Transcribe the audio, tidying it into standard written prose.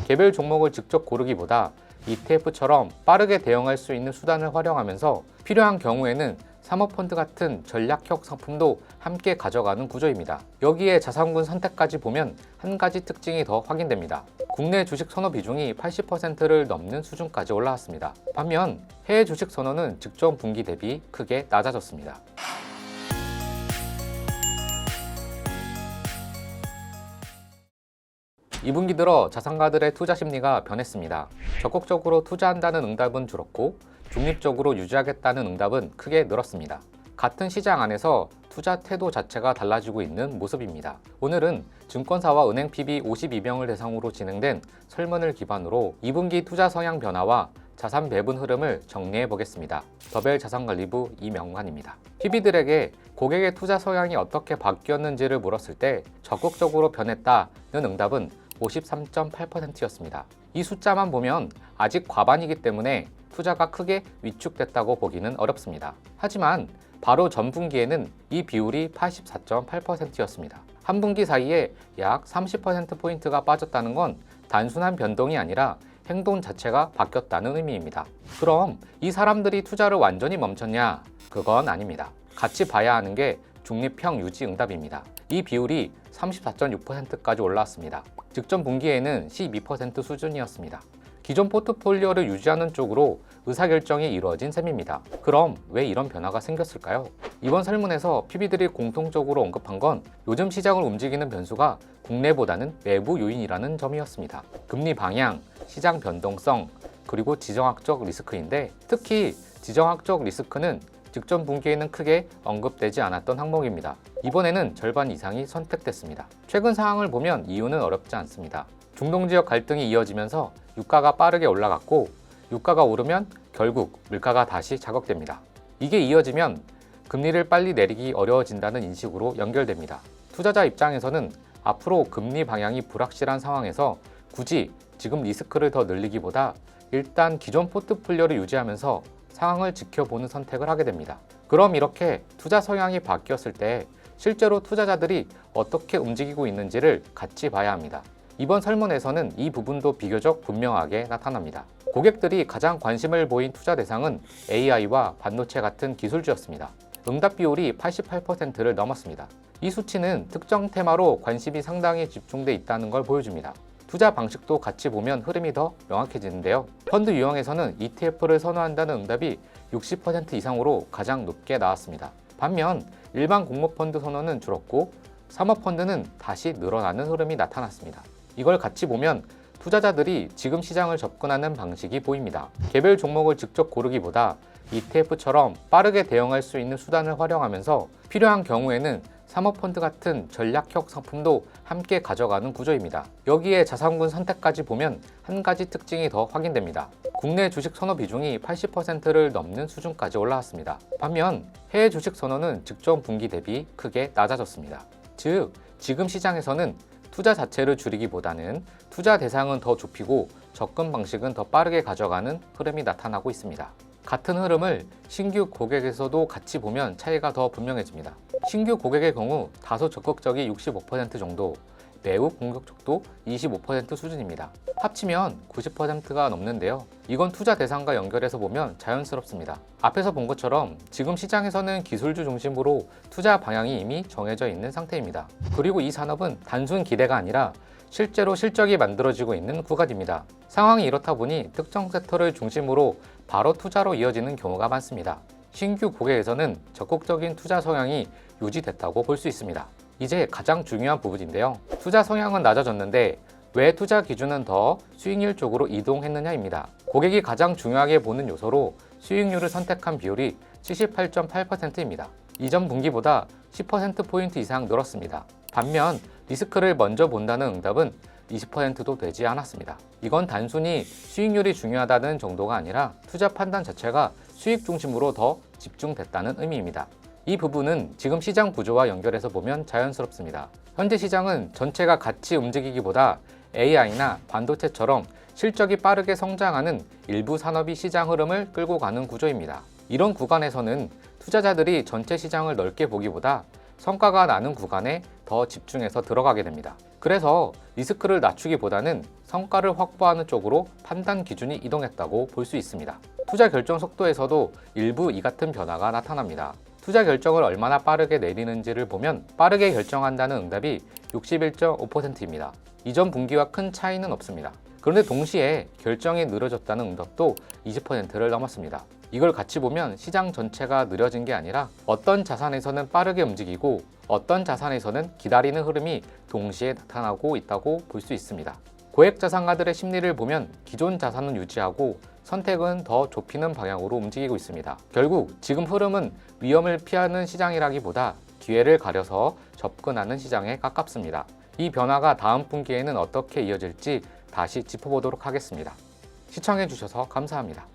개별 종목을 직접 고르기보다 ETF처럼 빠르게 대응할 수 있는 수단을 활용하면서 필요한 경우에는 사모펀드 같은 전략형 상품도 함께 가져가는 구조입니다. 여기에 자산군 선택까지 보면 한 가지 특징이 더 확인됩니다. 국내 주식 선호 비중이 80%를 넘는 수준까지 올라왔습니다. 반면 해외 주식 선호는 직전 분기 대비 크게 낮아졌습니다. 2분기 들어 자산가들의 투자 심리가 변했습니다. 적극적으로 투자한다는 응답은 줄었고 중립적으로 유지하겠다는 응답은 크게 늘었습니다. 같은 시장 안에서 투자 태도 자체가 달라지고 있는 모습입니다. 오늘은 증권사와 은행 PB 52명을 대상으로 진행된 설문을 기반으로 2분기 투자 성향 변화와 자산 배분 흐름을 정리해 보겠습니다. 더벨 자산관리부 이명관입니다. PB들에게 고객의 투자 성향이 어떻게 바뀌었는지를 물었을 때 적극적으로 변했다는 응답은 53.8%였습니다. 이 숫자만 보면 아직 과반이기 때문에 투자가 크게 위축됐다고 보기는 어렵습니다. 하지만 바로 전분기에는 이 비율이 84.8%였습니다. 한 분기 사이에 약 30%포인트가 빠졌다는 건 단순한 변동이 아니라 행동 자체가 바뀌었다는 의미입니다. 그럼 이 사람들이 투자를 완전히 멈췄냐? 그건 아닙니다. 같이 봐야 하는 게 중립형 유지 응답입니다. 이 비율이 34.6%까지 올라왔습니다. 직전 분기에는 12% 수준이었습니다. 기존 포트폴리오를 유지하는 쪽으로 의사결정이 이루어진 셈입니다. 그럼 왜 이런 변화가 생겼을까요? 이번 설문에서 PB들이 공통적으로 언급한 건 요즘 시장을 움직이는 변수가 국내보다는 외부 요인이라는 점이었습니다. 금리 방향, 시장 변동성, 그리고 지정학적 리스크인데 특히 지정학적 리스크는 직전 분기에는 크게 언급되지 않았던 항목입니다. 이번에는 절반 이상이 선택됐습니다. 최근 상황을 보면 이유는 어렵지 않습니다. 중동지역 갈등이 이어지면서 유가가 빠르게 올라갔고 유가가 오르면 결국 물가가 다시 자극됩니다. 이게 이어지면 금리를 빨리 내리기 어려워진다는 인식으로 연결됩니다. 투자자 입장에서는 앞으로 금리 방향이 불확실한 상황에서 굳이 지금 리스크를 더 늘리기보다 일단 기존 포트폴리오를 유지하면서 상황을 지켜보는 선택을 하게 됩니다. 그럼 이렇게 투자 성향이 바뀌었을 때 실제로 투자자들이 어떻게 움직이고 있는지를 같이 봐야 합니다. 이번 설문에서는 이 부분도 비교적 분명하게 나타납니다. 고객들이 가장 관심을 보인 투자 대상은 AI와 반도체 같은 기술주였습니다. 응답 비율이 88%를 넘었습니다. 이 수치는 특정 테마로 관심이 상당히 집중돼 있다는 걸 보여줍니다. 투자 방식도 같이 보면 흐름이 더 명확해지는데요. 펀드 유형에서는 ETF를 선호한다는 응답이 60% 이상으로 가장 높게 나왔습니다. 반면 일반 공모펀드 선호는 줄었고 사모펀드는 다시 늘어나는 흐름이 나타났습니다. 이걸 같이 보면 투자자들이 지금 시장을 접근하는 방식이 보입니다. 개별 종목을 직접 고르기보다 ETF처럼 빠르게 대응할 수 있는 수단을 활용하면서 필요한 경우에는 사모펀드 같은 전략형 상품도 함께 가져가는 구조입니다. 여기에 자산군 선택까지 보면 한 가지 특징이 더 확인됩니다. 국내 주식 선호 비중이 80%를 넘는 수준까지 올라왔습니다. 반면 해외 주식 선호는 직전 분기 대비 크게 낮아졌습니다. 즉, 지금 시장에서는 투자 자체를 줄이기보다는 투자 대상은 더 좁히고 접근 방식은 더 빠르게 가져가는 흐름이 나타나고 있습니다. 같은 흐름을 신규 고객에서도 같이 보면 차이가 더 분명해집니다. 신규 고객의 경우 다소 적극적이 65% 정도, 매우 공격적도 25% 수준입니다. 합치면 90%가 넘는데요. 이건 투자 대상과 연결해서 보면 자연스럽습니다. 앞에서 본 것처럼 지금 시장에서는 기술주 중심으로 투자 방향이 이미 정해져 있는 상태입니다. 그리고 이 산업은 단순 기대가 아니라 실제로 실적이 만들어지고 있는 구간입니다. 상황이 이렇다 보니 특정 섹터를 중심으로 바로 투자로 이어지는 경우가 많습니다. 신규 고객에서는 적극적인 투자 성향이 유지됐다고 볼 수 있습니다. 이제 가장 중요한 부분인데요. 투자 성향은 낮아졌는데 왜 투자 기준은 더 수익률 쪽으로 이동했느냐입니다. 고객이 가장 중요하게 보는 요소로 수익률을 선택한 비율이 78.8%입니다. 이전 분기보다 10%포인트 이상 늘었습니다. 반면 리스크를 먼저 본다는 응답은 20%도 되지 않았습니다. 이건 단순히 수익률이 중요하다는 정도가 아니라 투자 판단 자체가 수익 중심으로 더 집중됐다는 의미입니다. 이 부분은 지금 시장 구조와 연결해서 보면 자연스럽습니다. 현재 시장은 전체가 같이 움직이기보다 AI나 반도체처럼 실적이 빠르게 성장하는 일부 산업이 시장 흐름을 끌고 가는 구조입니다. 이런 구간에서는 투자자들이 전체 시장을 넓게 보기보다 성과가 나는 구간에 더 집중해서 들어가게 됩니다. 그래서 리스크를 낮추기보다는 성과를 확보하는 쪽으로 판단 기준이 이동했다고 볼 수 있습니다. 투자 결정 속도에서도 일부 이 같은 변화가 나타납니다. 투자 결정을 얼마나 빠르게 내리는지를 보면 빠르게 결정한다는 응답이 61.5%입니다. 이전 분기와 큰 차이는 없습니다. 그런데 동시에 결정이 느려졌다는 응답도 20%를 넘었습니다. 이걸 같이 보면 시장 전체가 느려진 게 아니라 어떤 자산에서는 빠르게 움직이고 어떤 자산에서는 기다리는 흐름이 동시에 나타나고 있다고 볼 수 있습니다. 고액 자산가들의 심리를 보면 기존 자산은 유지하고 선택은 더 좁히는 방향으로 움직이고 있습니다. 결국 지금 흐름은 위험을 피하는 시장이라기보다 기회를 가려서 접근하는 시장에 가깝습니다. 이 변화가 다음 분기에는 어떻게 이어질지 다시 짚어보도록 하겠습니다. 시청해주셔서 감사합니다.